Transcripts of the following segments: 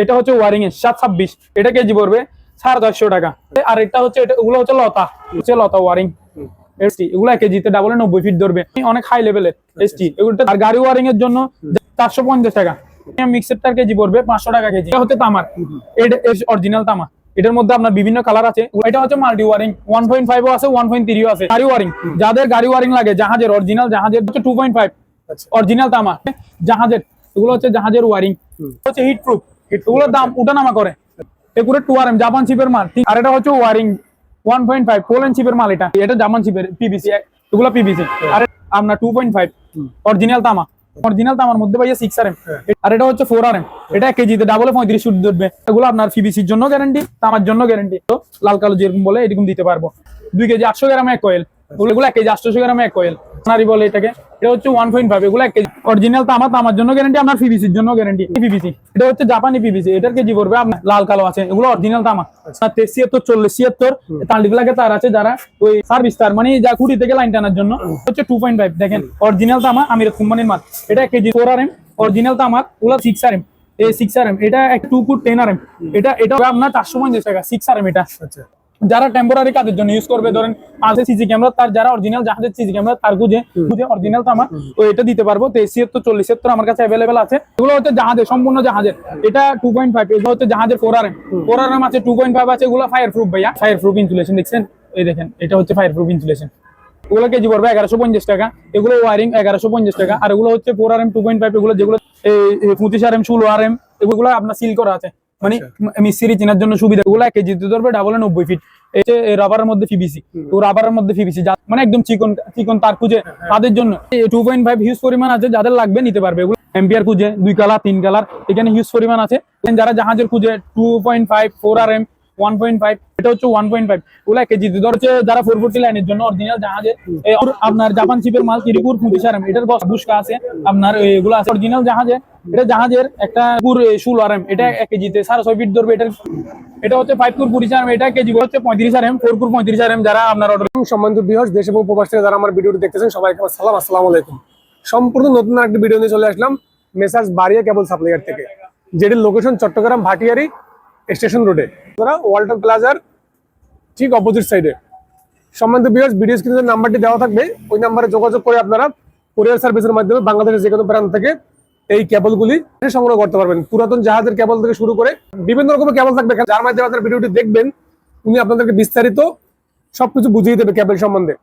এটা হচ্ছে ওয়ারিং এর 726, এটা কেজি পড়বে 450 টাকা। আর এটা হচ্ছে এগুলো হচ্ছে লতা ওয়ারিং এসটি, এগুলো কেজিতে ডাবল 90 ফিট ধরবে, অনেক হাই লেভেলের এসটি এগুলো। আর গাড়ি ওয়ারিং এর জন্য 450 টাকা। মিক্সারটার কেজি পড়বে 500 টাকা কেজি। এটা হচ্ছে তামার, এটা অরিজিনাল তামা। এটার মধ্যে আপনার বিভিন্ন কালার আছে। এটা হচ্ছে মাল্টি ওয়ারিং, 1.5 ও আছে, 1.3 ও আছে। গাড়ি ওয়ারিং, যাদের গাড়ি ওয়ারিং লাগে, জাহাজের অরিজিনাল জাহাজের হচ্ছে 2.5 অরিজিনাল তামা। জাহাজের এগুলো হচ্ছে জাহাজের ওয়ারিং, হচ্ছে হিট প্রুফ, এগুলোর দাম উঠানামা করে। এগুলো 2RM জাপান চিপের মাল। আর এটা হচ্ছে ওয়ারিং 1.5 পোল্যান্ড চিপের মাল। এটা জাপান চিপের পিভিসি, এগুলো পিভিসি। আর আপনার 2.5 অরিজিনাল তামা। অরিজিনাল তামার মধ্যে ভাইয়া 6RM। আর এটা হচ্ছে 4RM, এটা কেজিতে ডাবলে 35 ফুট ধরবে। এগুলো আপনার পিভিসির জন্য গ্যারান্টি, তামার জন্য গ্যারান্টি। তো লাল কালো যেরকম বলে এরকম দিতে পারবো। 2 কেজি 800 গ্রাম এক কয়েল, এগুলো 1 কেজি 800 গ্রাম এক কয়েল সোনারি বলে এটাকে। এটা হচ্ছে 1.5, এগুলো 1 কেজি। অরিজিনাল তামার জন্য গ্যারান্টি, আপনার পিভিসির জন্য গ্যারান্টি। পিভিসি এটা হচ্ছে জাপানি পিভিসি, এটার কেজি পড়বে আপনার লাল কালো আছে, এগুলো অরিজিনাল তামা। 73 40 76 তালিফলাকে তার আছে, যারা ওই সার্ভিস তার মানে যা খুঁটি থেকে লাইন টানার জন্য হচ্ছে 2.5। দেখেন অরিজিনাল তামা, আমিরাত কোম্পানির মাল। এটা 1 কেজি 4RM অরিজিনাল তামার, ওগুলো 6RM। এই 6RM এটা 2 ফুট 10RM। এটা আপনার 450 টাকা 6RM। এটা যারা টেম্পোরারি কাজের জন্য ইউজ করবে, ধরেন আছে সিসি ক্যামেরা, তার যারা অরিজিনাল জাহাজের সিসি ক্যামেরা তার খুঁজে অরিজিনাল তামা, তো এটা দিতে পারবো। 73 40 76 আমার কাছে अवेलेबल আছে। এগুলো হচ্ছে জাহাজের, সম্পূর্ণ জাহাজের। এটা 2.5, এটা হচ্ছে জাহাজের 4RM আছে, 2.5 আছে। এগুলো ফায়ার প্রুফ ভাইয়া, ফায়ার প্রুফ ইনসুলেশন দেখছেন, এই দেখেন এটা হচ্ছে ফায়ার প্রুফ ইনসুলেশন। এগুলো কেজি পড়বে 1150 টাকা। এগুলো ওয়ারিং 1150 টাকা। আর এগুলো হচ্ছে 4RM 2.5, এগুলো যেগুলো 25RM 16RM, এগুলো আপনার সিল করা আছে, মানে মিস্ত্রি চেনার জন্য সুবিধা। এগুলো 1 কেজি ধরবে ডাবলে 90 ফিট। রাবারের মধ্যে পিভিসি, রাবারের মধ্যে পিভিসি, মানে একদম চিকন তার খুঁজে তাদের জন্য 2.5 হিউজ পরিমাণ আছে, যাদের লাগবে নিতে পারবে। এগুলো এম্পিয়ার খুঁজে 2 কালার 3 কালার, এখানে হিউজ পরিমাণ আছে। যারা জাহাজের খুঁজে 2.5 4RM 1.5, এটা হচ্ছে 1.5, ওগুলো 1 কেজি ধরছে। যারা 440 লাইনের জন্য অরিজিনাল জাহাজের আপনার জাপান চিপের মাল 3 25RM, এটার বুশকা আছে আপনার, এগুলো আছে অরিজিনাল জাহাজের। এটা জাহাজের একটা 16RM, এটা 1 কেজিতে 6.5 ফিট ধরবে। এটা হচ্ছে 5 25RM, এটা কেজি হচ্ছে 35RM 4 35RM। যারা আপনার অর্ডার। সম্মানিত ভিউয়ার্স, দেশ এবং প্রবাস থেকে যারা আমার ভিডিওটি দেখতেছেন, সবাইকে সালাম, আসসালামু আলাইকুম। সম্পূর্ণ নতুন একটা ভিডিও নিয়ে চলে আসলাম মেসার্স বারিয়া কেবল সাপ্লাইয়ার থেকে, যেটির লোকেশন চট্টগ্রাম ভাটিয়ারি স্টেশন রোডে, ওয়ালটন প্লাজার ঠিক অপোজিট সাইডে। সম্মানিত ভিউয়ার্স, ভিডিও স্ক্রিনে নাম্বারটি দেওয়া থাকবে, ওই নাম্বারে যোগাযোগ করে আপনারা কুরিয়ার সার্ভিসের মাধ্যমে বাংলাদেশের যে কোনো প্রান্ত থেকে এই কেবলগুলি সংগ্রহ করতে পারবেন। পুরাতন জাহাজের কেবল থেকে শুরু করে বিভিন্ন রকমের কেবল থাকবে, যার মাধ্যমে আপনার ভিডিওটি দেখবেন উনি আপনাদেরকে বিস্তারিত সবকিছু বুঝিয়ে দেবে কেবল সম্বন্ধে।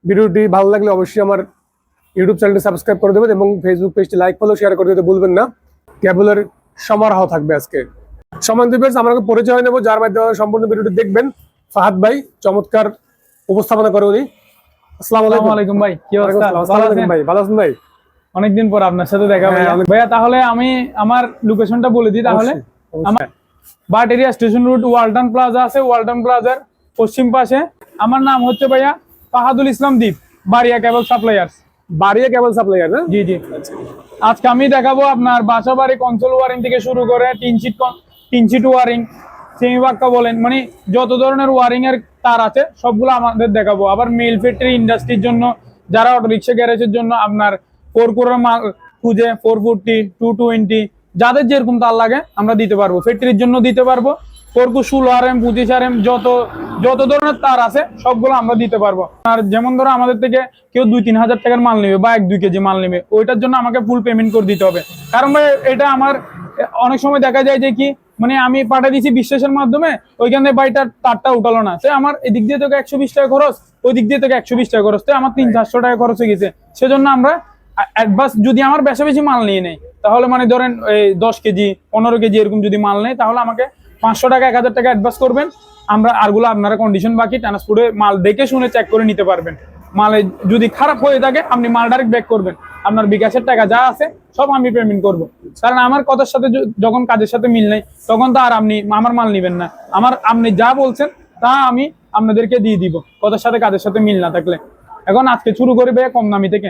ভিডিওটি ভালো লাগলে অবশ্যই আমার ইউটিউব চ্যানেলটি সাবস্ক্রাইব করে দেবেন এবং ফেসবুক পেজটি লাইক ফলো শেয়ার করে দিতে ভুলবেন না। কেবলের সমারোহ থাকবে আজকে। সম্মানিত ভিউয়ার্স, আমরা পরিচয় হয়ে নেব, যার মাধ্যমে সম্পূর্ণ ভিডিওটি দেখবেন। ফাহাদ ভাই চমৎকার উপস্থাপনা করে উনি। আসসালামু আলাইকুম ভাই, কি অবস্থা? ভাই ভালো আছেন ভাই? অনেকদিন পর আপনার সাথে দেখা ভাইয়া। তাহলে আমি আমার লোকেশনটা বলে দিই। তাহলে আমার Bhatiary station road Walton plaza আছে, ওয়ালটন প্লাজার পশ্চিম পাশে। আমার নাম হচ্ছে ভাইয়া ফাহাদুল ইসলাম দীপ, বারিয়া কেবল সাপ্লাইয়ার্স। বারিয়া কেবল সাপ্লাইয়ার না? জি জি। আজকে আমি দেখাবো আপনার বাসা বাড়ি কনসোল ওয়ারিং থেকে শুরু করে টিন শিট ওয়ারিং, সেমি পাক্কা বলেন, মানে যত ধরনের ওয়ারিং এর তার আছে সবগুলো আমাদের দেখাবো। আবার মেল ফ্যাক্টরি ইন্ডাস্ট্রির জন্য, যারা অটো রিক্সা গ্যারেজের জন্য আপনার 4 কোরের মাল খুঁজে 440 220, যাদের যেরকম তার লাগে আমরা দিতে পারবো। ফ্যাক্টরির জন্য দিতে পারবো 4 16RM 25RM, যত ধরনের তার আছে সবগুলো আমরা দিতে পারবো। আর যেমন ধরো আমাদের থেকে কেউ 2-3 হাজার টাকার মাল নেবে বা 1-2 কেজি মাল নেবে, ওইটার জন্য আমাকে ফুল পেমেন্ট করে দিতে হবে। কারণ ভাই এটা আমার অনেক সময় দেখা যায় যে কি, মানে আমি পাঠিয়ে দিচ্ছি বিশ্বাসের মাধ্যমে, ওইখানে বাইটার তারটা উঠালো না, সে আমার এদিক দিয়ে তোকে 120 টাকা খরচ, ওই দিক দিয়ে তোকে 120 টাকা খরচ, তো আমার 300-400 টাকা খরচ হয়ে গেছে। সেজন্য আমরা অ্যাডভান্স যদি আমার বেশি মাল নিয়ে নেই, তাহলে মানে ধরেন 10 কেজি 15 কেজি এরকম যদি মাল নেই, তাহলে আমাকে 500 টাকা 1000 টাকা অ্যাডভান্স করবেন। আমরা আরগুলো আপনারা কন্ডিশন বাকি ট্রান্সপোর্টে মাল দেখে শুনে চেক করে নিতে পারবেন। মালে যদি খারাপ হয়ে থাকে আপনি মাল ডাইরেক্ট ব্যাক করবেন, আপনার বিকাশের টাকা যা আছে সব আমি পেমেন্ট করব। কারণ আমার কথার সাথে যখন কাজের সাথে মিল নেই, তখন তো আর আপনি আমার মাল নেবেন না। আপনি যা বলছেন তা আমি আপনাদেরকে দিয়ে দিব, কথার সাথে কাজের সাথে মিল না থাকলে। এখন আজকে শুরু করি ভাইয়া কম দামি থেকে।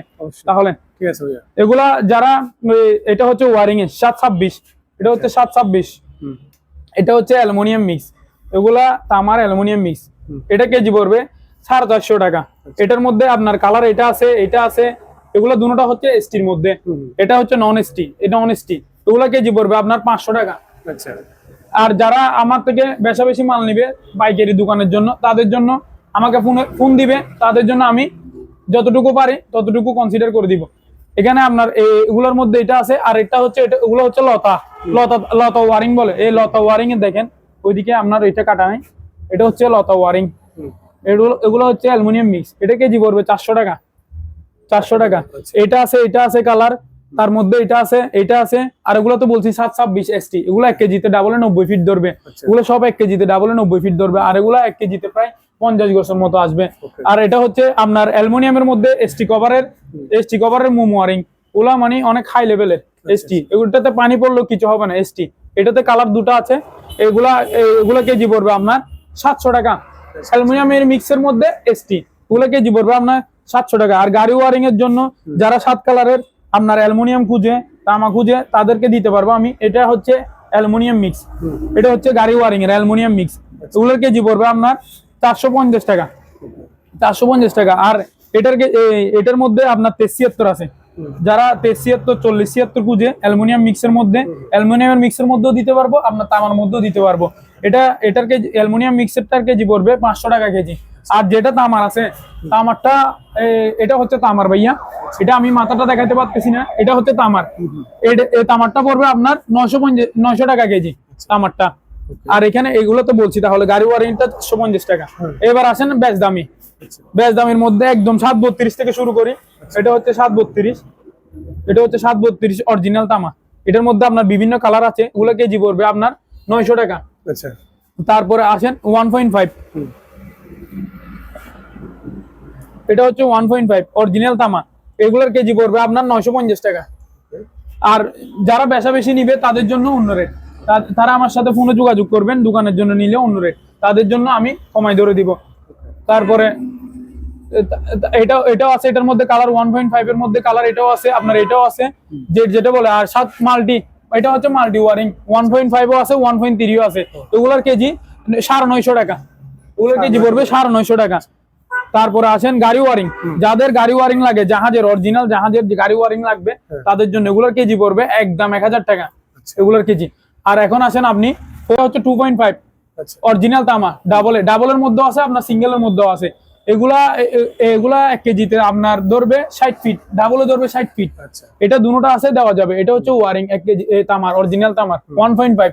তাহলে ঠিক আছে ভাইয়া। এগুলা যারা, এটা হচ্ছে ওয়ারিং এর 726, এটা হচ্ছে 726, এটা হচ্ছে অ্যালুমিনিয়াম মিক্স, এগুলা তামার অ্যালুমিনিয়াম মিক্স। এটা কেজি পড়বে 450 টাকা। এটার মধ্যে আপনার কালার এটা আছে, এগুলো দুটোটা হচ্ছে এসটির মধ্যে, এটা হচ্ছে নন এসটি, এটা নন এসটি। এগুলো কেজি পড়বে আপনার 500 টাকা। আচ্ছা আর যারা আমার থেকে বেশা বেশি মাল নিবে পাইকারি দোকানের জন্য, তাদের জন্য আমাকে ফোন দিবে, তাদের জন্য আমি যতটুকু পারি ততটুকু কনসিডার করে দিব। এখানে আপনার এগুলোর মধ্যে এটা আছে, আর এটা হচ্ছে এগুলো হচ্ছে লতা লতা লতা ওয়ারিং বলে। এই লতা ওয়ারিং এ দেখেন ওইদিকে আপনার এটা কাটা নাই, এটা হচ্ছে লতা ওয়ারিং। এগুলো হচ্ছে অ্যালুমিনিয়াম মিক্স। এটা কেজি পড়বে 400 টাকা, 400 টাকা। এটা আছে কালার, তার মধ্যে এটা আছে। আর এগুলো তো বলছি 726 ST, এগুলো 1 কেজিতে ডাবলে 90 ফিট ধরবে। এগুলো সব 1 কেজিতে ডাবলে 90 ফিট ধরবে, আর এগুলো 1 কেজিতে প্রায় 50 গোছের মতো আসবে। আর এটা হচ্ছে আপনার অ্যালুমিনিয়ামের মধ্যে এসটি কভারের মোম ওয়ারিং। ওগুলা মানে অনেক হাই লেভেলের এসটি। এগুলোতে পানি পড়লেও কিছু হবে না এসটি। এটাতে কালার দুটো আছে। এগুলা কেজি পড়বে আপনার 700 টাকা। অ্যালুমিনিয়ামের মিক্সের মধ্যে এসটি, ওগুলো কেজি পড়বে আপনার 700 টাকা। আর গাড়ি ওয়ারিং এর জন্য যারা 7 কালারের আপনার অ্যালুমিনিয়াম খুঁজে, তামা খুঁজে, তাদেরকে দিতে পারবো আমি। এটা হচ্ছে অ্যালুমিনিয়াম মিক্স, এটা হচ্ছে গাড়ি ওয়ারিং এর অ্যালুমিনিয়াম মিক্স। এগুলোর কেজি পড়বে আপনার 450 টাকা, 450 টাকা। আর এটার মধ্যে আপনার 73 আছে। যারা 73, 40, 76 খুঁজে অ্যালুমিনিয়াম মিক্সের মধ্যে, অ্যালুমিনিয়ামের মিক্সের মধ্যেও দিতে পারবো, আপনার তামার মধ্যেও দিতে পারবো। এটার কেজি অ্যালুমিনিয়াম মিক্সেরটার কেজি পড়বে 500 টাকা কেজি। আর যেটা তামার আছে, তামারটা এটা হচ্ছে তামার ভাইয়া, এটা আমি মাথাটা দেখাতে পারতেছি না, এটা হচ্ছে তামার। এই তামারটা পড়বে আপনার 900 টাকা কেজি তামারটা। আর এখানে এগুলো তো বলছি, তাহলে গাড়ি ওয়ারেন্টিটা 450 টাকা। এবার আসেন বেশ দামের মধ্যে একদম 732 থেকে শুরু করি। এটা হচ্ছে 732 অরিজিনাল তামা। এটার মধ্যে আপনার বিভিন্ন কালার আছে, ওগুলো কেজি পড়বে আপনার 900 টাকা। আচ্ছা তারপরে আসেন 1.5, এটা হচ্ছে 1.5 অরিজিনাল তামা। এগুলোর কেজি পড়বে আপনার 950 টাকা। আর যারা বেশা বেশি নিবে তাদের জন্য অন্য রেট। তারা আমার সাথে ফোনে যোগাযোগ করবেন, দোকানের জন্য নিলে অন্য রেট, তাদের জন্য আমি কমাই ধরে দিব। তারপরে এটাও আছে, এটার মধ্যে কালার 1.5 এর মধ্যে কালার এটাও আছে, আপনার এটাও আছে যেটা বলে। আর 7 মাল্টি, এটা হচ্ছে মাল্টি ওয়ারিং। 1.5 ও আছে, 1.3 ও আছে। এগুলোর কেজি 950 টাকা, ওগুলোর কেজি পড়বে 950 টাকা। তারপরে আসেন গাড়ি ওয়ারিং। যাদের গাড়ি ওয়ারিং লাগে, জাহাজের অরিজিনাল জাহাজের গাড়ি ওয়ারিং লাগবে, তাদের জন্য এগুলোর কেজি পড়বে একদম 1000 টাকা এগুলোর কেজি। আর এখন আসেন আপনি, এটা হচ্ছে 2.5 অরিজিনাল তামা, ডাবলের মধ্যে আছে, আপনার সিঙ্গেলের মধ্যেও আছে। এগুলা 1 কেজিতে আপনার ধরবে 60 ফিট, ডাবলে ধরবে 60 ফিট। এটা দুটোটা আছে, দেওয়া যাবে। এটা হচ্ছে ওয়ারিং 1 কেজি তামার, অরিজিনাল তামার 1.5।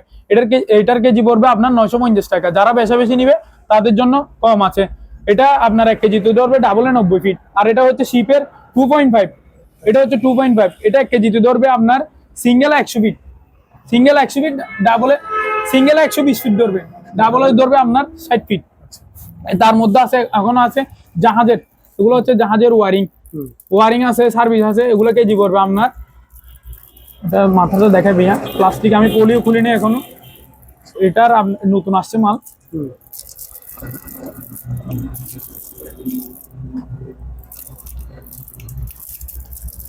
এটার কেজি পড়বে আপনার 950 টাকা। যারা বেশি বেশি নিবে তাদের জন্য কম আছে। এটা আপনার 1 কেজিতে ধরবে ডাবলে 90 ফিট। আর এটা হচ্ছে শিপের 2.5, এটা হচ্ছে 2.5। এটা 1 কেজিতে ধরবে আপনার সিঙ্গেল 100 ফিট, ডাবলে সিঙ্গেল 120 ফিট ধরবে, ডাবলে ধরবে আপনার 60 ফিট। তার মধ্যে আছে, এখনো আছে জাহাজের। এগুলো হচ্ছে জাহাজের ওয়ারিং আছে, সার্ভিস আছে। এগুলো কেজি পড়বে আপনার, এটা মাথাটা দেখাই ভাইয়া, প্লাস্টিক আমি পলিও খুলিনি এখনো, এটার নতুন আসছে মাল।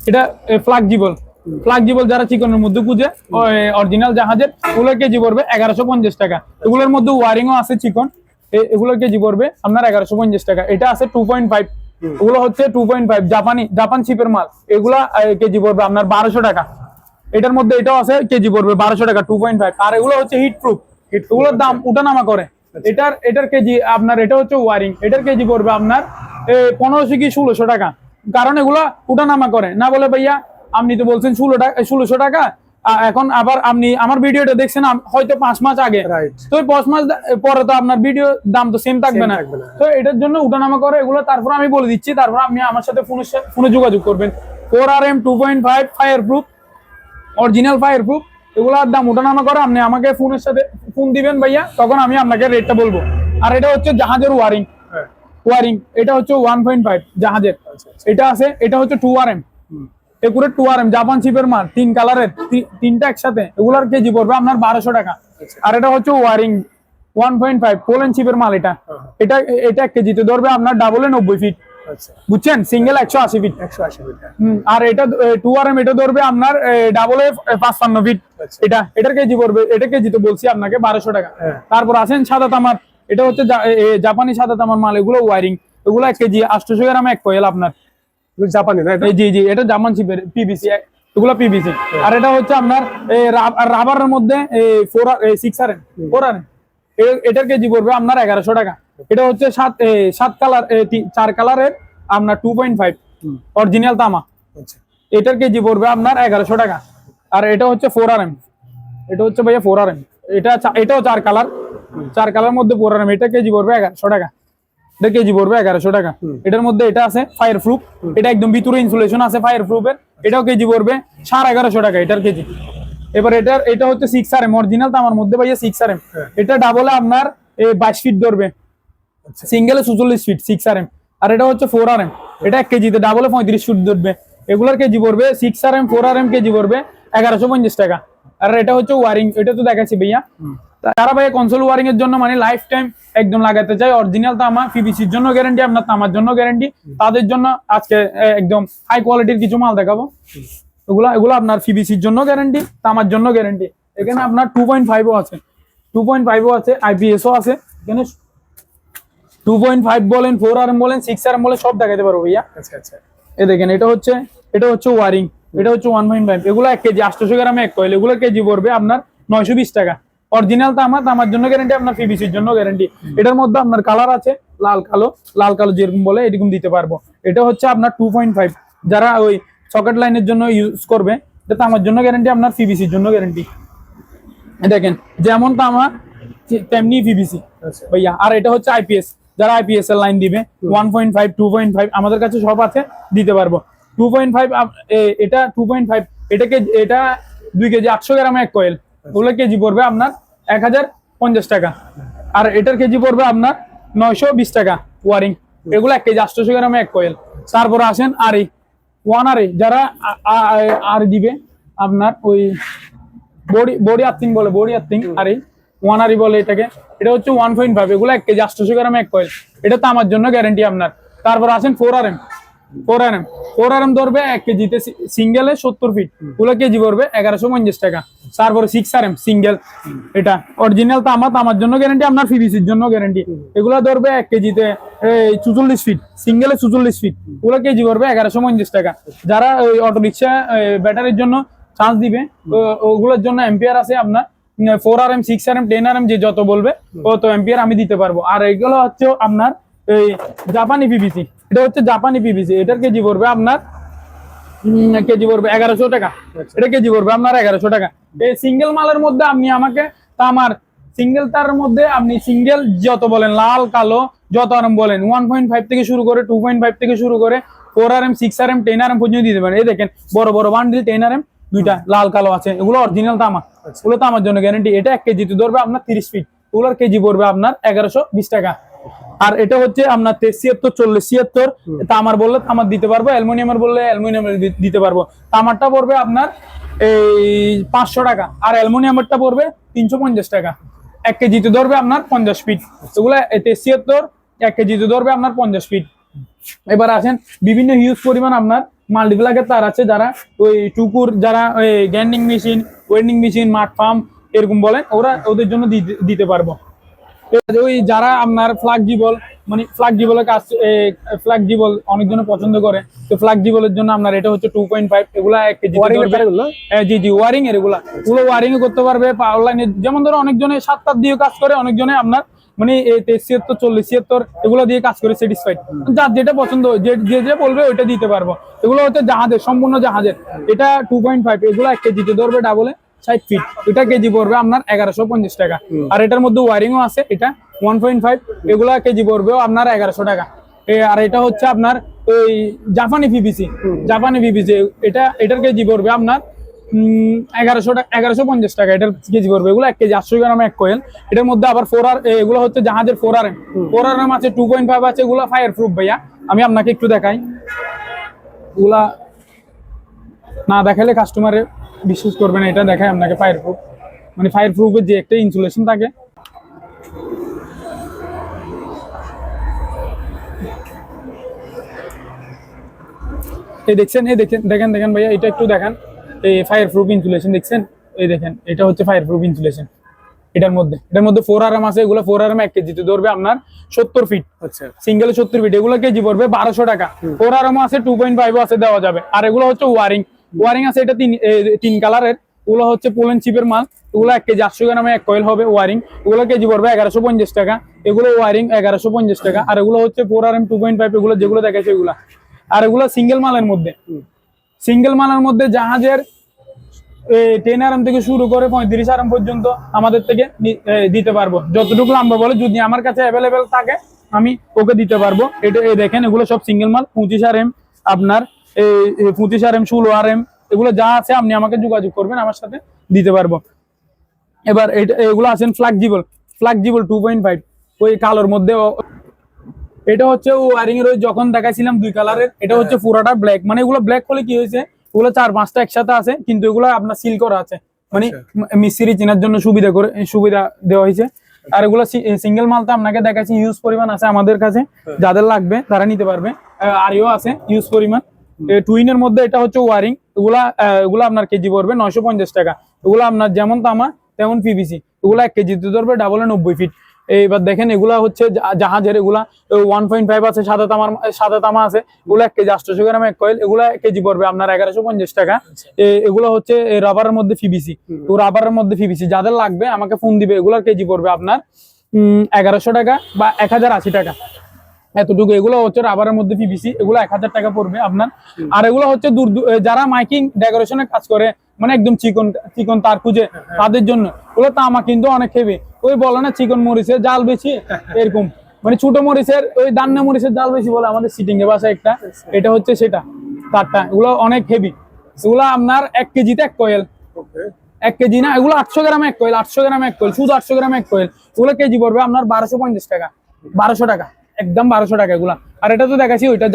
এটা ফ্লাক্সিবল যারা চিকনের মধ্যে খুঁজে অরিজিনাল জাহাজের, ওগুলো কেজি পড়বে 1150 টাকা। এগুলোর মধ্যে ওয়ারিংও আছে চিকন, এগুলোর কেজি পড়বে আপনার 1150 টাকা। এটা আছে 2.5, এগুলো হচ্ছে 2.5 জাপান শিপের মাল। এগুলা কেজি পড়বে আপনার 1200 টাকা। এটার মধ্যে এটাও আছে, কেজি পড়বে 1200 টাকা 2.5। আর এগুলো হচ্ছে হিট প্রুফ, এগুলোর দাম উঠানামা করে। এটার কেজি আপনার, এটা হচ্ছে ওয়ারিং, এটার কেজি পড়বে আপনার 1500 কি 1600 টাকা। কারণ এগুলা উঠানামা করে না, বলে ভাইয়া আপনি তো বলছেন 1600 টাকা, এখন আবার আপনি আমার ভিডিওটা দেখছেন হয়তো 5 মাস আগে, তো 5 মাস পরে তো আপনার ভিডিও দাম তো সেম থাকবে না। তো এটার জন্য উঠানামা করে এগুলো। তারপর আমি বলে দিচ্ছি, তারপর আপনি আমার সাথে ফোনে যোগাযোগ করবেন। 4RM 2.5 fire proof, original fire proof, এগুলোর দাম ওঠানামা করে। আপনি আমাকে ফোন দিবেন ভাইয়া, তখন আমি আপনাকে রেটটা বলবো। আর এটা হচ্ছে জাহাজের ওয়ারিং, এটা হচ্ছে 1.5 জাহাজের। এটা আছে, এটা হচ্ছে 2RM, একুরেট 2RM জাপান শিপের মাল, 3 কালারের, 3টা একসাথে। এগুলোর কেজি পড়বে আপনার 1200 টাকা। আর এটা হচ্ছে ওয়ারিং 1.5 পোল্যান্ড শিপের মাল। এটা 1 কেজিতে ধরবে আপনার ডাবলে 90 ফিট, বুঝছেন, সিঙ্গেল 180 ফিট। আর এটা 2RM, এটা ধরবে আপনার ডাবলে 55 ফিট। এটার কেজি পড়বে, এটা কেজি তো বলছি আপনাকে 1200 টাকা। তারপর আছেন সাদা তামার, এটা হচ্ছে জাপানি সাদা তামার মাল। এগুলো ওয়ারিং, এগুলো 1 কেজি 800 গ্রাম 1 কয়েল আপনার, জাপানি না? জি, এটা জাপান শিপের পিভিসি এগুলো পিভিসি। আর এটা হচ্ছে আপনার রাবারের মধ্যে 4 আর এটার কেজি পড়বে আপনার 1100 টাকা। এটা হচ্ছে 7 কালার 4 কালারের আপনার 2.5 অরিজিনাল তামা, আচ্ছা এটার কেজি পড়বে আপনার 1100 টাকা। আর এটা হচ্ছে 4RM, এটা হচ্ছে ভাইয়া 4RM, এটাও 4 কালার, 4 কালার মধ্যে 4RM, এটা কেজি পড়বে 1100 টাকা। এটা কেজি পড়বে 1100 টাকা। এটার মধ্যে এটা আছে ফায়ার প্রুফ, এটা একদম ভিতরে ইনসুলেশন আছে ফায়ার প্রুফের, এটাও কেজি পড়বে 1150 টাকা এটার কেজি। এবার এটা হচ্ছে 6RM অরিজিনাল তামার মধ্যে ভাইয়া 6RM, এটা ডাবলে আপনার 22 ফিট ধরবে, সিঙ্গেলে 44 ফিট 6RM। আর এটা হচ্ছে 4RM, এটা 1 কেজিতে ডাবলে 35 ফিট ধরবে। এগুলোর কেজি পড়বে 6RM 4RM কেজি পড়বে 1150 টাকা। আর এটা হচ্ছে ওয়ারিং, এটা তো দেখাচ্ছি ভাইয়া। তারা ভাইয়া কনসোল ওয়ারিং এর জন্য মানে লাইফ টাইম একদম লাগাতে চাই অরিজিনাল তামা, পিভিসির জন্য গ্যারান্টি, আপনার তামার জন্য গ্যারান্টি, তাদের জন্য আজকে একদম হাই কোয়ালিটির কিছু মাল দেখাবো। এগুলো আপনার পিভিসির জন্য গ্যারান্টি, তামার জন্য গ্যারান্টি। এখানে আপনার 2.5ও আছে, 2.5ও আছে, আইপিএসও আছে। এখানে 2.5 বলেন, 4RM বলেন, 6RM বলেন, সব দেখাতে পারবো ভাইয়া। আচ্ছা আচ্ছা এই দেখেন এটা হচ্ছে ওয়ারিং, এটা হচ্ছে 1.5, এগুলো 1 কেজি 800 গ্রামে 1 কয়েল, এগুলো কেজি পড়বে আপনার 920 টাকা। অরিজিনাল তামার জন্য গ্যারান্টি, আপনার পিভিসির জন্য গ্যারান্টি। এটার মধ্যে আপনার কালার আছে লাল কালো যেরকম বলে এরকম দিতে পারবো। এটা হচ্ছে আপনার 2.5, যারা ওই সকেট লাইনের জন্য ইউজ করবে, এটা তামার জন্য গ্যারান্টি, আপনার পিভিসির জন্য গ্যারান্টি। দেখেন যেমন তামা তেমনি পিভিসি আচ্ছা ভাইয়া। আর এটা হচ্ছে আইপিএস, যারা আইপিএস এর লাইন দিবে 1.5 2.5 আমাদের কাছে সব আছে, দিতে পারবো। 2.5 এটা 2.5, এটা 2 কেজি 800 গ্রামে 1 কয়েল, ওগুলো কেজি পড়বে আপনার 1050 টাকা। আর এটার কেজি পড়বে আপনার 920 টাকা ওয়ারিং, এগুলো 1 কেজি 800 গ্রামে 1 কয়েল। তারপরে আসেন ওয়ান যারা আর দিবে আপনার ওই বডি আর্থিং বলে, ওয়ান বলে এটাকে, এটা হচ্ছে 1.5, এগুলো 1 কেজি 800 গ্রামে 1 কয়েল, এটা তো আমার জন্য গ্যারান্টি আপনার। তারপর আসেন 4RM ধরবে 1 কেজিতে সিঙ্গেলে 70 ফিট, ওগুলো কেজি পড়বে 1150 টাকা। তারপরে 6RM সিঙ্গেল, এটা অরিজিনাল তামার জন্য গ্যারান্টি, আপনার পিভিসির জন্য গ্যারান্টি। এগুলো ধরবে 1 কেজিতে 44 ফিট, সিঙ্গেলে 44 ফিট, ওগুলো কেজি পড়বে 1150 টাকা। যারা ওই অটো রিক্সা ব্যাটারির জন্য চার্জ দিবে, ওগুলোর জন্য এম্পিয়ার আছে আপনার 4RM 6RM 10RM যে যত বলবে তত এম্পিয়ার আমি দিতে পারবো। আর এগুলো হচ্ছে আপনার এই জাপানি পিভিসি, এটা হচ্ছে জাপানি পিভিসি, এটার কেজি পড়বে আপনার 1100 টাকা। এটা কেজি পড়বে আপনার 1100 টাকা। এই সিঙ্গেল মালের মধ্যে আপনি আমাকে তামার সিঙ্গেল তারের মধ্যে আপনি সিঙ্গেল যত বলেন, লাল কালো যত আরম বলেন, 1.5 থেকে শুরু করে 2.5 থেকে শুরু করে 4RM 6RM 10RM পর্যন্ত দিতে পারেন। এই দেখেন বড় বড় বান্ডিল 10RM দুইটা লাল কালো আছে, এগুলো অরিজিনাল তামা, ওগুলো তামার জন্য গ্যারান্টি। এটা 1 কেজিতে ধরবে আপনার 30 ফিট, ওগুলোর কেজি পড়বে আপনার 1120 টাকা। আর এটা হচ্ছে আপনার 73 40 76 তামার বললে তামার দিতে পারবো, অ্যালুমিনিয়ামের বললে অ্যালুমিনিয়ামের দিতে পারবো। তামারটা পড়বে আপনার এই 500 টাকা, আর অ্যালুমিনিয়ামেরটা পড়বে 350 টাকা। 1 কেজিতে ধরবে আপনার 50 ফিট, এগুলো 73 1 কেজিতে ধরবে আপনার 50 ফিট। এবার আসেন বিভিন্ন হিউজ পরিমাণ আপনার মাল্টিপ্লাগের তার আছে, যারা ওই টুকুর, যারা ওই গ্যান্ডিং মেশিন, ওয়েল্ডিং মেশিন, মাঠ ফার্ম এরকম বলেন, ওদের জন্য দিতে পারবো। ওই যারা আপনার ফ্লাক্সিবল, মানে ফ্লাক্সিবলের কাজ, ফ্লাক্সিবল অনেকজন পছন্দ করে, তো ফ্লাক্সিবলের জন্য আপনার এটা হচ্ছে 2.5, এগুলা 1 কেজি জি ওয়ারিং এর এগুলো ওয়ারিং করতে পারবে পাওয়ার লাইনে। যেমন ধরো অনেকজনে 7 দিয়ে কাজ করে, অনেকজনে আপনার মানে 73 40 76 এগুলো দিয়ে কাজ করে স্যাটিসফাইড। যার যেটা পছন্দ, যে বলবে ওইটা দিতে পারবো। এগুলো হচ্ছে জাহাজের, সম্পূর্ণ জাহাজের। এটা 2.5, এগুলো 1 কেজিতে ধরবে ডাবলে 60 ফিট, এটা কেজি পড়বে আপনার 1150 টাকা। আর এটার মধ্যে ওয়ারিংও আছে, এটা 1.5, এগুলা কেজি পড়বেও আপনার 1100 টাকা। আর এটা হচ্ছে আপনার ওই জাপানি পিভিসি, এটার কেজি পড়বে আপনার 1100 টাকা, 1150 টাকা এটার কেজি পড়বে। এগুলো 1 কেজি 800 গ্রামে 1 কয়েল। এটার মধ্যে আবার 4R, এগুলো হচ্ছে জাহাজের 4RM আছে, 2.5 আছে, এগুলো ফায়ার প্রুফ ভাইয়া। আমি আপনাকে একটু দেখাই, এগুলা না দেখালে কাস্টমারে বিশ্বাস করবে না, এটা দেখায় আপনাকে ফায়ার প্রুফ, মানে ফায়ার প্রুফের যে একটা ইনসুলেশন থাকে। এই দেখছেন, দেখেন ভাইয়া, এটা একটু দেখান, এই ফায়ার প্রুফ ইনসুলেশন দেখছেন, এই দেখেন এটা হচ্ছে ফায়ার প্রুফ ইনসুলেশন। এটার মধ্যে 4RM আছে, এগুলো 4RM 1 কেজিতে ধরবে আপনার 70 ফিট, আচ্ছা সিঙ্গেলে 70 ফিট, এগুলো কেজি পড়বে 1200 টাকা। 4RM আছে, 2.5 আছে, দেওয়া যাবে। আর এগুলো হচ্ছে ওয়ারিং, ওয়ারিং আছে এটা তিন কালারের। ওগুলো হচ্ছে পোল্যান্ড চিপের মাল। এগুলো 1 কেজি 800 গ্রামে 1 কয়েল হবে ওয়ারিং। এগুলো কেজি পড়বে 1150 টাকা। এগুলো ওয়ারিং 1150 টাকা। আর এগুলো হচ্ছে 4RM 2.5 এগুলো যেগুলো দেখাচ্ছে এগুলা। আর এগুলো সিঙ্গেল মালের মধ্যে জাহাজের 10RM থেকে শুরু করে 35RM পর্যন্ত আমাদের থেকে দিতে পারবো। যতটুকু লম্বা বলে যদি আমার কাছে অ্যাভেলেবেল থাকে আমি ওকে দিতে পারবো। এটা দেখেন এগুলো সব সিঙ্গেল মাল। 25RM আপনার 25RM 16RM এগুলো যা আছে আপনি আমাকে যোগাযোগ করবেন, আমার সাথে দিতে পারবো। এবার এগুলো আছেন ফ্লেক্সিবল 2.5 ওই কালোর মধ্যে। এটা হচ্ছে ওয়ারিং এর ওই যখন দেখাইছিলাম 2 কালারের, এটা হচ্ছে পুরোটা ব্ল্যাক। মানে এগুলো ব্ল্যাক হলে কি হয়েছে, ওগুলো 4-5টা একসাথে আছে কিন্তু এগুলো আপনার সিল করা আছে, মানে মিস্ত্রি চেনার জন্য সুবিধা দেওয়া হয়েছে। আর এগুলো সিঙ্গেল মাল তো আপনাকে দেখাচ্ছি, ইউজ পরিমাণ আছে আমাদের কাছে, যাদের লাগবে তারা নিতে পারবে। আরও আছে ইউজ পরিমাণ। টুইনের মধ্যে এটা হচ্ছে ওয়ারিং। এগুলো আপনার কেজি পড়বে 950 টাকা। এগুলো আপনার যেমন তামা তেমন পিভিসি। এগুলো 1 কেজিতে ধরবে, ডাবলে 90 ফিট। এইবার দেখেন এগুলা হচ্ছে জাহাজের, এগুলা 1.5 আছে, সাদা তামা আছে। এগুলো 1 কেজি 800 গ্রাম 1 কয়েল। এগুলা কেজি পড়বে আপনার 1150 টাকা। এগুলো হচ্ছে রাবারের মধ্যে পিভিসি। তো রাবারের মধ্যে পিভিসি যাদের লাগবে আমাকে ফোন দিবে। এগুলোর কেজি পড়বে আপনার 1100 টাকা বা 1080 টাকা এতটুকু। এগুলো হচ্ছে রাবারের মধ্যে পিভিসি। এগুলো 1000 টাকা পড়বে আপনার। আর এগুলো হচ্ছে যারা মাইকিং ডেকোরেশনের কাজ করে, মানে একদম চিকন তার খুঁজে, তাদের জন্য। ওগুলো তামা কিন্তু অনেক হেভি। ওই বলে না চিকন মরিচের জাল বেশি, এরকম মানে ছোট মরিচের ওই দান্নে মরিচের জাল বেশি বলে আমাদের সিটিং এ বাসা একটা। এটা হচ্ছে সেটা তারটা। এগুলো অনেক হেভি। এগুলো আপনার 1 কেজিতে 1 কয়েল। 1 কেজি না, এগুলো 800 গ্রামে 1 কয়েল। 800 গ্রামে 1 কয়েল, শুধু 800 গ্রামে 1 কয়েল। এগুলো কেজি পড়বে আপনার 1250 টাকা। 1200 টাকা, একদম 1200 টাকা এগুলা। আর এটা তো দেখাচ্ছি ওইটা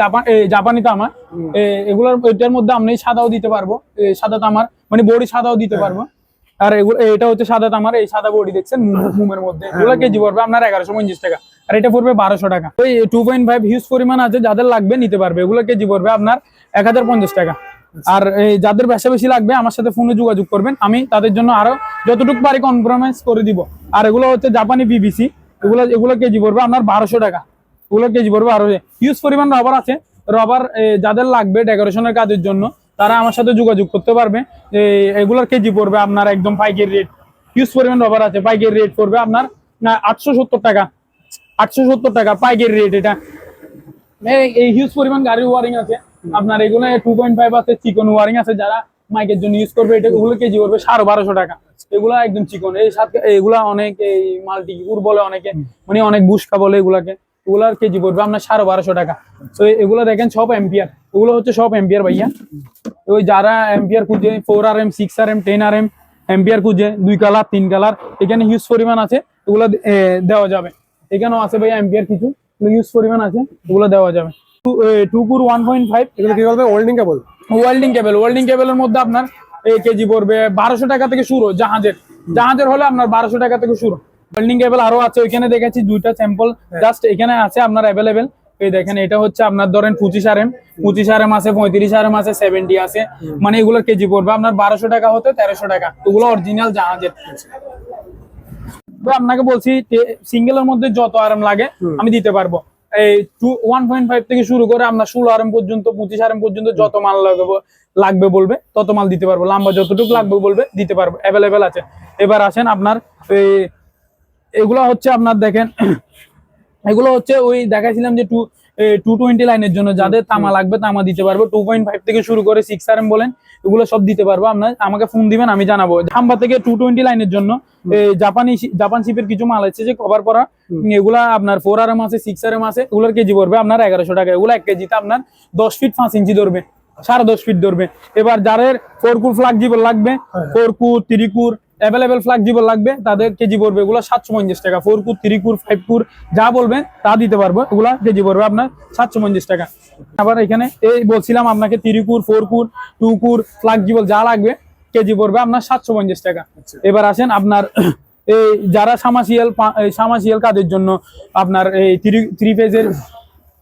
জাপানি তামা। এগুলোর এটার মধ্যে আপনি সাদাও দিতে পারবো, সাদা তামার মানে বড়ি সাদাও দিতে পারবো। আর এটা হচ্ছে সাদা তামার, এই সাদা বডি দেখছেন মুমের মধ্যে। এগুলো কেজি পড়বে আপনার 1150 টাকা। আর এটা পড়বে 1200 টাকা। ওই 2.5 হিউজ পরিমাণ আছে, যাদের লাগবে নিতে পারবে। এগুলো কেজি পড়বে আপনার 1050 টাকা। আর যাদের বেশি লাগবে আমার সাথে ফোনে যোগাযোগ করবেন, আমি তাদের জন্য আরো যতটুকু পারি কম্প্রোমাইজ করে দিব। আর এগুলো হচ্ছে জাপানি পিভিসি। এগুলো কেজি পড়বে আপনার 1200 টাকা। এগুলো কেজি পড়বে। আরো হিউজ পরিমাণ রবার আছে। রবার যাদের লাগবে ডেকোরেশনের কাজের জন্য তারা আমার সাথে যোগাযোগ করতে পারবে। এগুলোর কেজি পড়বে আপনার একদম পাইকারি রেট। হিউজ পরিমাণ রবার আছে, পাইকারি রেট পড়বে আপনার 870 টাকা। 870 টাকা পাইকারি রেট। এটা এই হিউজ পরিমাণ গাড়ির ওয়ারিং আছে আপনার। এগুলো 2.5 আছে, চিকন ওয়ারিং আছে, যারা মাইকের জন্য ইউজ করবে। এগুলো কেজি পড়বে 1250 টাকা। এগুলা একদম চিকন। এগুলা অনেক এই মাল্টি বলে অনেকে, মানে অনেক বুস্কা বলে এগুলাকে। এগুলার কেজি পড়বে আপনার 1250 টাকা। তো এগুলো দেখেন সব এম্পিয়ার। এগুলো হচ্ছে সব এম্পিয়ার ভাইয়া। ওই যারা এম্পিয়ার খুঁজে 4RM 6RM 10RM এম্পিয়ার খুঁজে 2 কালার 3 কালার, এখানে হিউজ পরিমাণ আছে। এগুলো দেওয়া যাবে। এখানেও আছে ভাইয়া এম্পিয়ার কিছু হিউজ পরিমাণ আছে, এগুলো দেওয়া যাবে। 2 কুর 1.5 এগুলো কি বলবে? ওয়েল্ডিং কেবল। ওয়েল্ডিং কেবলের মধ্যে আপনার কেজি পড়বে 1200 টাকা থেকে শুরু। জাহাজের হলে আপনার 1200 টাকা থেকে শুরু। ওয়েল্ডিং কেবল আরো আছে, ওইখানে দেখেছি 2টা স্যাম্পল জাস্ট এখানে আছে আপনার অ্যাভেলেবেল। এই দেখেন এটা হচ্ছে আপনার ধরেন 25RM আছে, 35RM আছে, 70 আছে। মানে এগুলো কেজি পড়বে আপনার 1200 টাকা হতে 1300 টাকা। এগুলো অরিজিনাল জাহাজের। আপনাকে বলছি সিঙ্গেলের মধ্যে যত আরাম লাগে আমি দিতে পারবো। এই 1.5 থেকে শুরু করে আপনার 16RM পর্যন্ত 25RM পর্যন্ত যত মাল লাগবে বলবে তত মাল দিতে পারবো। লম্বা যতটুকু লাগবে বলবে দিতে পারবো, অ্যাভেলেবেল আছে। এবার আসেন আপনার এগুলো হচ্ছে আপনার দেখেন, এগুলো হচ্ছে ওই দেখাইছিলাম যে 220 লাইনের জন্য যাদের তামা লাগবে তামা দিতে পারবো। 2.5 থেকে শুরু করে 6RM বলেন, এগুলো সব দিতে পারবো। আপনার আমাকে ফোন দিবেন, আমি জানাবো। খাম্বা থেকে 220 লাইনের জন্য জাপান শিপের কিছু মাল আছে যে কভার করা। এগুলা আপনার 4RM আছে, 6RM আছে। এগুলোর কেজি পড়বে আপনার 1100 টাকা। এগুলো 1 কেজিতে আপনার 10 ফিট 5 ইঞ্চি ধরবে, 10.5 ফিট ধরবে। এবার যাদের 4 কুর ফ্লেক্সিবল লাগবে, 4 কুর 3 কুর অ্যাভেলেবেল ফ্লেক্সিবল লাগবে, তাদের কেজি পড়বে এগুলো 750 টাকা। 4 কুর 3 কুর 5 কুর যা বলবেন তা দিতে পারবো। এগুলা কেজি পড়বে আপনার 750 টাকা। আবার এখানে এই বলছিলাম আপনাকে 3 কুর 4 কুর 2 কুর ফ্লেক্সিবল যা লাগবে কেজি পড়বে আপনার 750 টাকা। এবার আসেন আপনার এই যারা সামাসিয়াল কাজের জন্য আপনার এই 3 ফেজের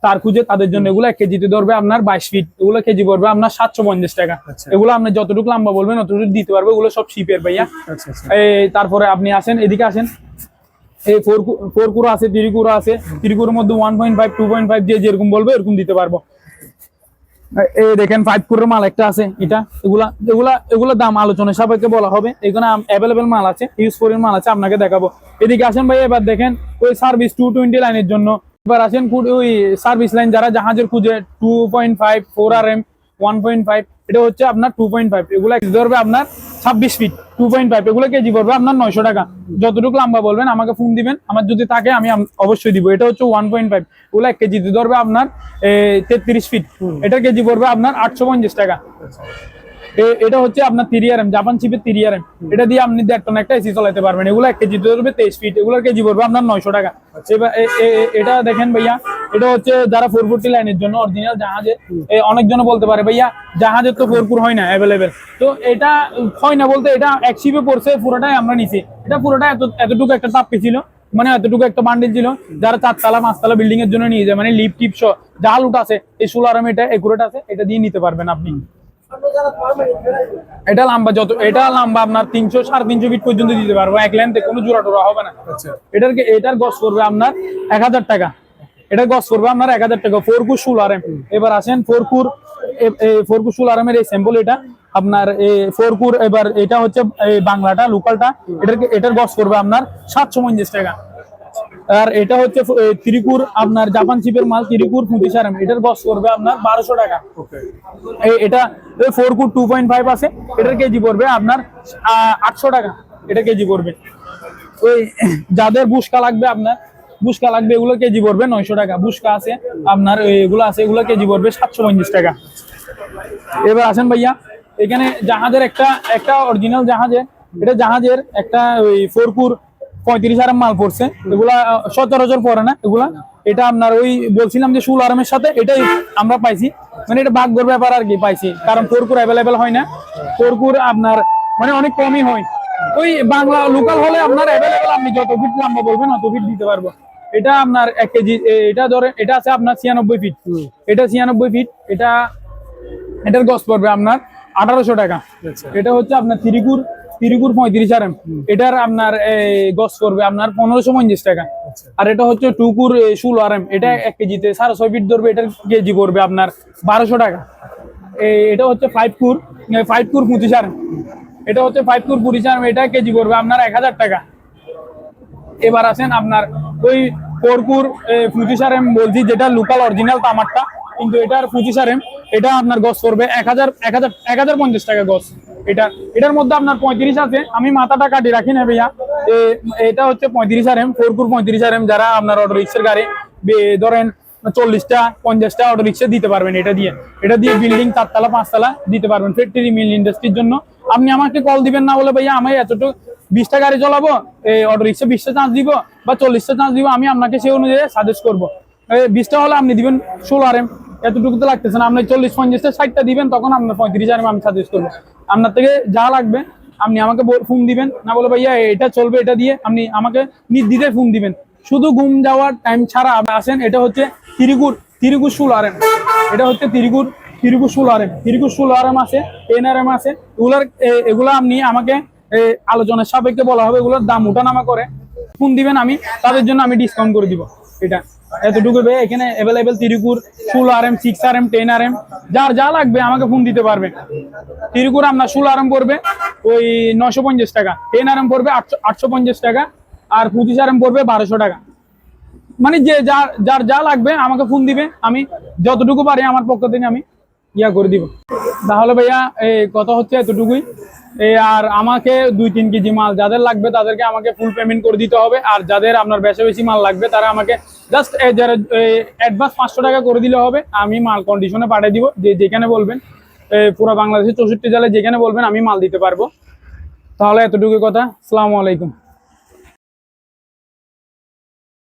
তার খুঁজে তাদের জন্য এগুলো 1 কেজিতে ধরবে আপনার 22 ফিট। এগুলো কেজি পড়বে আপনার 750 টাকা। এগুলো আপনি যতটুকু লম্বা বলবেন ততটুকু দিতে পারবে। এগুলো সব শিপের ভাইয়া। তারপরে আপনি আসেন এদিকে আসেন, এই 4 কুরো আছে, 3 কুরো আছে। 3 কুরোর মধ্যে 1.5 2.5 যে যেরকম বলবে এরকম দিতে পারবো। এই দেখেন 5 পুরো মাল একটা আছে, এটা এগুলা দাম আলোচনা সাপেক্ষে বলা হবে। এখানে অ্যাভেলেবেল মাল আছে, ইউজ ফর মাল আছে, আপনাকে দেখাবো। এদিকে আসেন ভাই, এবার দেখেন ওই সার্ভিস 220 লাইনের জন্য। এবার আসেন ওই সার্ভিস লাইন যারা জাহাজের খুঁজে 2.5 4RM 1.5, এটা হচ্ছে আপনার 2.5, এগুলো ধরবে আপনার 26 ফিট 2.5, এগুলো কেজি পড়বে আপনার 900 টাকা। যতটুকু লম্বা বলবেন আমাকে ফোন দিবেন, আমার যদি থাকে আমি অবশ্যই দিব। এটা হচ্ছে 1.5, ওগুলো 1 কেজি ধরবে আপনার 33 ফিট, এটা কেজি পড়বে আপনার 850 টাকা। এটা হচ্ছে আপনার 3RM জাপান চিপের 3RM, এটা দিয়ে আপনি 1.5 টন একটা এসি চালাতে পারবেন। এগুলো 1 কেজি ধরবে 23 ফিট, এগুলোর কেজি পড়বে আপনার 900 টাকা। এবার এটা দেখেন ভাইয়া, এটা হচ্ছে যারা 440 লাইনের জন্য অরিজিনাল জাহাজের। অনেকজন বলতে পারে ভাইয়া জাহাজের তো 4 হয় না অ্যাভেলেবেল, তো এটা হয় না বলতে এটা এক শিপে পড়ছে পুরোটাই আমরা নিছি। এটা পুরোটা এতটুকু একটা চাপ ছিল, মানে এতটুকু একটা বান্ডিল ছিল, যারা 4 তলা 5 তলা বিল্ডিং এর জন্য নিয়ে যায়, মানে লিফট টিপ সহ যা লুট আছে, এই 16RM এটা একুরেট আছে, এটা দিয়ে নিতে পারবেন আপনি। এটা লম্বা এটা লম্বা আপনার 300 350 ফিট পর্যন্ত দিতে পারবো, এক লেন্থে কোনো জোড়া টোড়া হবে না। এটার গজ করবে আপনার 1000 টাকা, এটার গজ করবে আপনার 1000 টাকা। 4 কুর 16RM। এবার আসেন 4 কুর 16RM এর এই স্যাম্পল, এটা আপনার 4 কুর। এবার এটা হচ্ছে বাংলাটা লোকালটা, এটার গজ করবে আপনার 750 টাকা। আর এটা হচ্ছে 3 কুর আপনার জাপান চিপের মাল 3 কুর 25RM, এটার গজ করবে আপনার 1200 টাকা। এটা 4 কুর 2.5 আছে, এটার কেজি পড়বে আপনার 800 টাকা, এটা কেজি পড়বে। ওই যাদের বুশকা লাগবে আপনার বুশকা লাগবে, এগুলো কেজি পড়বে 900 টাকা। বুশকা আছে আপনার, এগুলো আছে, এগুলো কেজি পড়বে 750 টাকা। এবার আসেন ভাইয়া, এখানে জাহাজের একটা অরিজিনাল জাহাজের, এটা জাহাজের একটা ওই 4 কুর 35RM মাল পড়ছে, এগুলা সচরাচর পড়ে না এগুলা। এটা আপনার ওই বলছিলাম যে 16RM এর সাথে এটাই আমরা পাইছি, মানে এটা ভাগ্যের ব্যাপার আর কি পাইছি, কারণ 4 কুর অ্যাভেলেবেল হয় না। 4 কুর আপনার মানে অনেক কমই হয়। ওই বাংলা লোকাল হলে আপনার অ্যাভেলেবেল, আপনি যত ফিট লম্বা বলবেন অত ফিট দিতে পারবো। এটা আপনার 1 কেজি, এটা ধরে এটা আছে আপনার 96 ফিট, এটা 96 ফিট, এটার গজ পড়বে আপনার 1800 টাকা। এটা হচ্ছে আপনার 3 কুর 35RM, এটার আপনার গজ করবে আপনার 1550 টাকা। আর এটা হচ্ছে 2 কুর 16RM, এটা 1 কেজিতে 6.5 ফিট ধরবে, এটার কেজি পড়বে আপনার 1200 টাকা। এটা হচ্ছে 5 কুর 25RM, এটা হচ্ছে 5 কুর 25RM, এটা কেজি পড়বে আপনার 1000 টাকা। এবার আসেন আপনার ওই 4 কুর 25RM বলছি, যেটা লোকাল অরিজিনাল তামারটা, কিন্তু এটার 25RM, এটা আপনার গজ করবে 1050 টাকা গজ। এটার মধ্যে আপনার 35 আছে, আমি মাথাটা কাটি রাখি না ভাইয়া। এটা হচ্ছে 35RM 4 কুর 35RM, যারা আপনার অটো রিক্সার গাড়ি ধরেন 40টা 50টা অটো রিক্সা দিতে পারবেন, এটা দিয়ে বিল্ডিং 4 তলা 5 তলা দিতে পারবেন, ফ্যাক্টরি মিল ইন্ডাস্ট্রির জন্য। আপনি আমাকে কল দিবেন না বলে ভাইয়া আমি এতটুকু 20টা গাড়ি চালাবো, অটো রিক্সা 20টা চার্জ দিব বা 40টা চার্জ দিব, আমি আপনাকে সেই অনুযায়ী সাজেস্ট করবো। 20টা হলে আপনি দিবেন 16RM, এতটুকু তো লাগতেছে না। আপনি 40 50টা 60টা দিবেন, তখন আপনার 35RM আমি সাজেস্ট করবো। আপনার থেকে যা লাগবে আপনি আমাকে ফোন দিবেন, না বলে ভাইয়া এটা চলবে, এটা দিয়ে আপনি আমাকে নির্দ্বিধায় ফোন দিবেন। শুধু ঘুম যাওয়ার টাইম ছাড়া আসেন। এটা হচ্ছে 3 কুর 16RM, এটা হচ্ছে 3 কুর 16RM আছে, 10RM আছে। এগুলা আপনি আমাকে আলোচনার সাপেক্ষে বলা হবে, এগুলোর দাম উঠানামা করে ফোন দিবেন, আমি তাদের জন্য আমি ডিসকাউন্ট করে দিব। এটা এতটুকু এখানে অ্যাভেলেবেল 3 কুর 16RM 6RM 10RM, যার যা লাগবে আমাকে ফোন দিতে পারবে। 3 কুর আপনার 16RM পড়বে ওই 950 টাকা, 10RM পড়বে 850 টাকা, আর 25RM পড়বে 1200 টাকা। মানে যে যার যা লাগবে আমাকে ফোন দিবে, আমি যতটুকু পারি আমার পক্ষ থেকে আমি করে দিব। তাহলে ভাইয়া কথা হচ্ছে এতটুকুই। আর আমাকে 2-3 কেজি মাল যাদের লাগবে তাদেরকে আমাকে ফুল পেমেন্ট করে দিতে হবে। আর যাদের আপনার বেশি মাল লাগবে তারা আমাকে জাস্ট অ্যাডভান্স 500 টাকা করে দিলে হবে, আমি মাল কন্ডিশনে পাঠিয়ে দিব। যেখানে বলবেন পুরো বাংলাদেশের 64 জেলায় যেখানে বলবেন আমি মাল দিতে পারবো। তাহলে এতটুকুই কথা। আসসালামু আলাইকুম।